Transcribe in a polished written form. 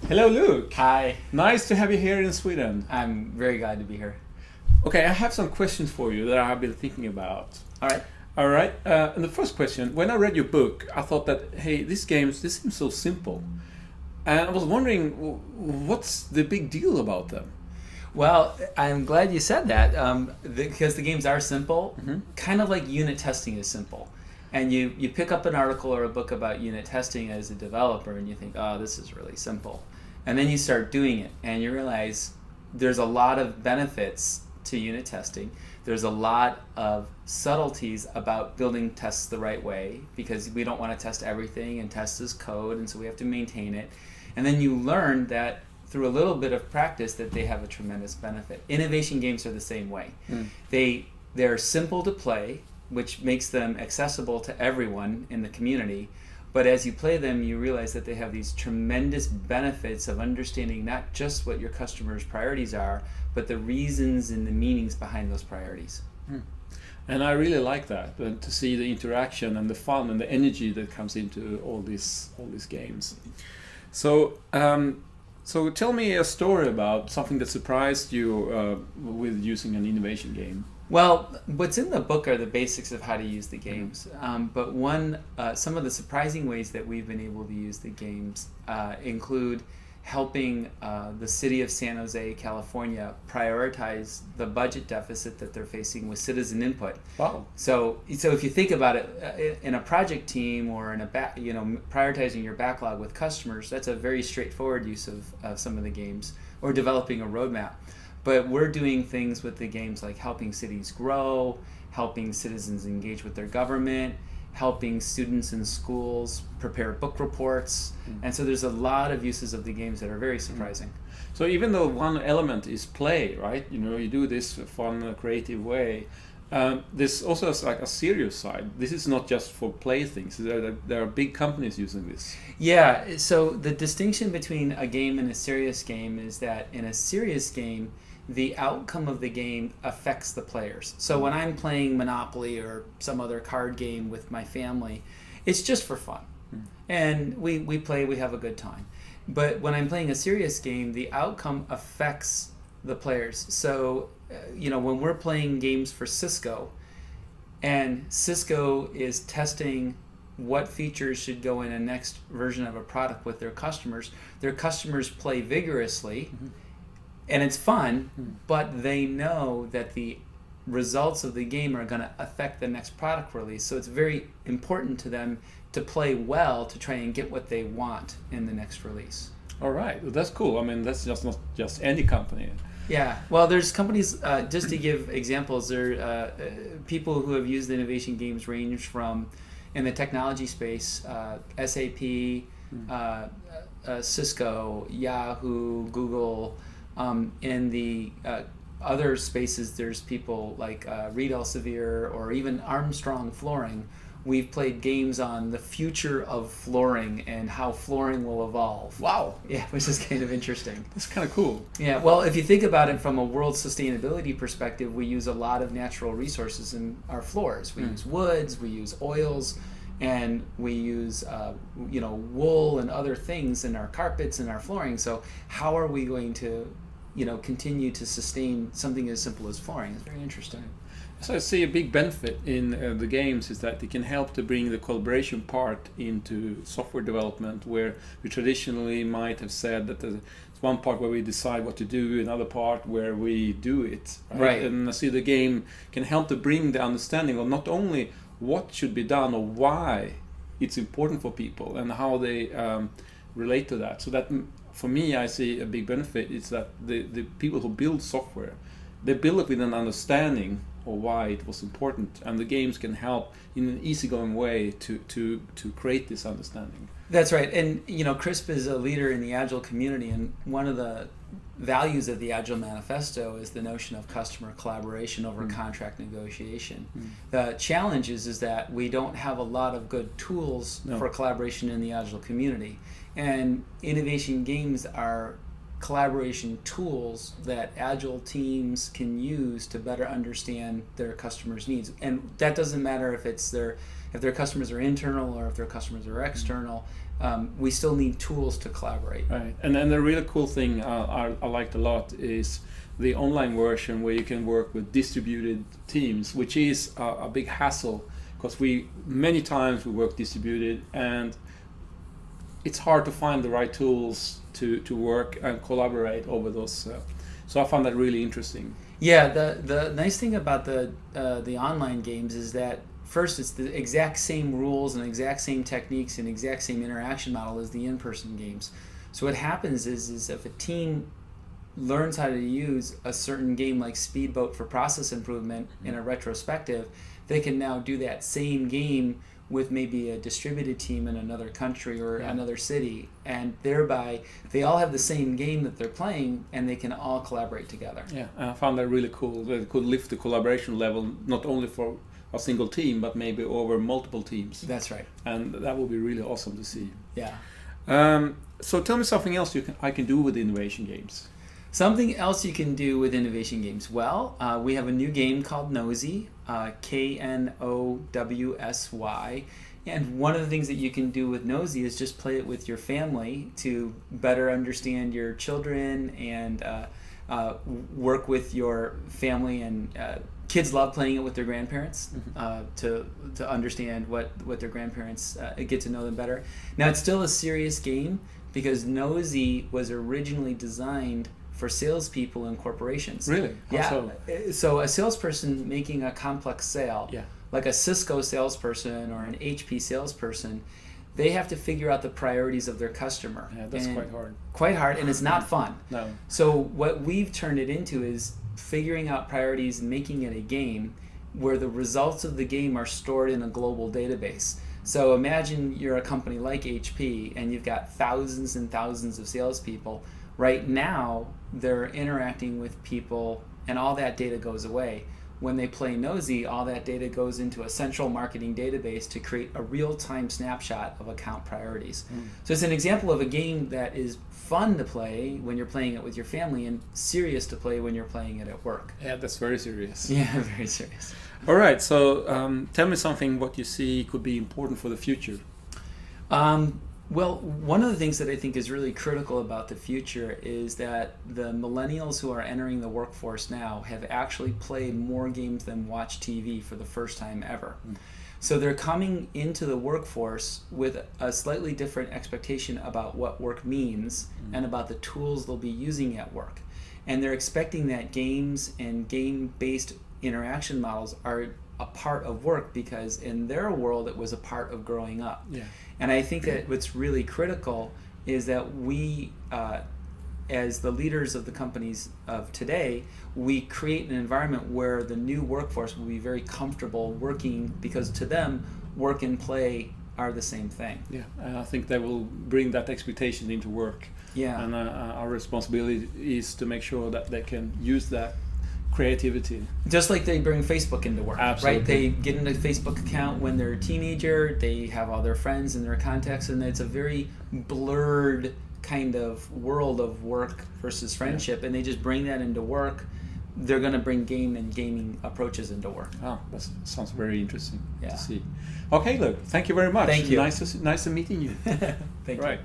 Hello, Luke. Hi, Nice to have you here in Sweden. I'm very glad to be here. Okay, I have some questions for you that I have been thinking about. All right. All right. And the first question: when I read your book, I thought that, hey, this seems so simple, and I was wondering, what's the big deal about them? Well, I'm glad you said that because the games are simple, Mm-hmm. kind of like unit testing is simple. And you pick up an article or a book about unit testing as a developer and you think, oh, this is really simple. And then you start doing it and you realize there's a lot of benefits to unit testing. There's a lot of subtleties about building tests the right way because we don't want to test everything and test as code, and so we have to maintain it. And then you learn that through a little bit of practice that they have a tremendous benefit. Innovation games are the same way. They're simple to play, which makes them accessible to everyone in the community. But as you play them, you realize that they have these tremendous benefits of understanding not just what your customers' priorities are, but the reasons and the meanings behind those priorities. And I really like that, to see the interaction and the fun and the energy that comes into all these games. So, so tell me a story about something that surprised you with using an innovation game. Well, what's in the book are the basics of how to use the games. But some of the surprising ways that we've been able to use the games include helping the city of San Jose, California, prioritize the budget deficit that they're facing with citizen input. Wow. So if you think about it, in a project team or in prioritizing your backlog with customers, that's a very straightforward use of some of the games, or developing a roadmap. But we're doing things with the games like helping cities grow, helping citizens engage with their government, helping students in schools prepare book reports. And so there's a lot of uses of the games that are very surprising. So even though one element is play, right? You do this fun, creative way. There's also like a serious side. This is not just for play things. There are big companies using this. Yeah, so the distinction between a game and a serious game is that in a serious game, the outcome of the game affects the players. So when I'm playing Monopoly or some other card game with my family, it's just for fun. And we play, we have a good time. But when I'm playing a serious game, the outcome affects the players. So, when we're playing games for Cisco, and Cisco is testing what features should go in a next version of a product with their customers play vigorously, and it's fun, but they know that the results of the game are going to affect the next product release. So it's very important to them to play well to try and get what they want in the next release. All right, well, that's cool. I mean, that's just not just any company. Yeah, well, there's companies, just to give examples, people who have used innovation games range from, in the technology space, SAP, Cisco, Yahoo, Google. In the other spaces, there's people like Reed Elsevier or even Armstrong Flooring. We've played games on the future of flooring and how flooring will evolve. Wow. Yeah, which is kind of interesting. That's kind of cool. Yeah, well, if you think about it from a world sustainability perspective, we use a lot of natural resources in our floors. We use woods, we use oils, and we use wool and other things in our carpets and our flooring. So how are we going to continue to sustain something as simple as flooring? It's very interesting. So I see a big benefit in the games is that they can help to bring the collaboration part into software development, where we traditionally might have said that there's one part where we decide what to do, another part where we do it. Right. And I see the game can help to bring the understanding of not only what should be done or why it's important for people and how they relate to that. So that, for me, I see a big benefit is that the people who build software, they build it with an understanding of why it was important, and the games can help in an easygoing way to create this understanding. That's right. And CRISP is a leader in the Agile community, and one of the values of the Agile Manifesto is the notion of customer collaboration over contract negotiation. The challenge is that we don't have a lot of good tools for collaboration in the Agile community, and innovation games are collaboration tools that Agile teams can use to better understand their customers' needs. And that doesn't matter if their customers are internal or if their customers are external. we still need tools to collaborate. Right, and then the really cool thing I liked a lot is the online version where you can work with distributed teams, which is a big hassle because many times we work distributed and it's hard to find the right tools to work and collaborate over those. So I found that really interesting. Yeah, the nice thing about the online games is that first it's the exact same rules and exact same techniques and exact same interaction model as the in-person games. So what happens is if a team learns how to use a certain game like Speedboat for process improvement in a retrospective, they can now do that same game with maybe a distributed team in another country or another city, and thereby they all have the same game that they're playing and they can all collaborate together. Yeah, I found that really cool. That it could lift the collaboration level not only for a single team but maybe over multiple teams. That's right. And that would be really awesome to see. Yeah. So tell me something else I can do with innovation games. Something else you can do with innovation games. Well, we have a new game called Nosy, Knowsy. And one of the things that you can do with Nosy is just play it with your family to better understand your children and work with your family. And kids love playing it with their grandparents to understand what their grandparents, get to know them better. Now, it's still a serious game because Nosy was originally designed for salespeople and corporations. Really? Yeah. So a salesperson making a complex sale, like a Cisco salesperson or an HP salesperson, they have to figure out the priorities of their customer. Yeah, that's quite hard. Quite hard, and it's not fun. No. So what we've turned it into is figuring out priorities and making it a game where the results of the game are stored in a global database. So imagine you're a company like HP and you've got thousands and thousands of salespeople. Right now, they're interacting with people and all that data goes away. When they play Nosy, all that data goes into a central marketing database to create a real-time snapshot of account priorities. So it's an example of a game that is fun to play when you're playing it with your family and serious to play when you're playing it at work. Yeah, that's very serious. Yeah, very serious. All right, so tell me something what you see could be important for the future. Well, one of the things that I think is really critical about the future is that the millennials who are entering the workforce now have actually played more games than watched TV for the first time ever. So they're coming into the workforce with a slightly different expectation about what work means and about the tools they'll be using at work. And they're expecting that games and game-based interaction models are a part of work because in their world it was a part of growing up. Yeah. And I think that what's really critical is that we, as the leaders of the companies of today, we create an environment where the new workforce will be very comfortable working because to them, work and play are the same thing. Yeah, I think they will bring that expectation into work. Yeah. And our responsibility is to make sure that they can use that creativity. Just like they bring Facebook into work, Absolutely. right? They get in a Facebook account when they're a teenager, they have all their friends and their contacts, and it's a very blurred kind of world of work versus friendship, and they just bring that into work. They're going to bring game and gaming approaches into work. Oh, that sounds very interesting Yeah. to see. Okay, look, thank you very much. Thank you. Nice to meeting you. Thank you. Right.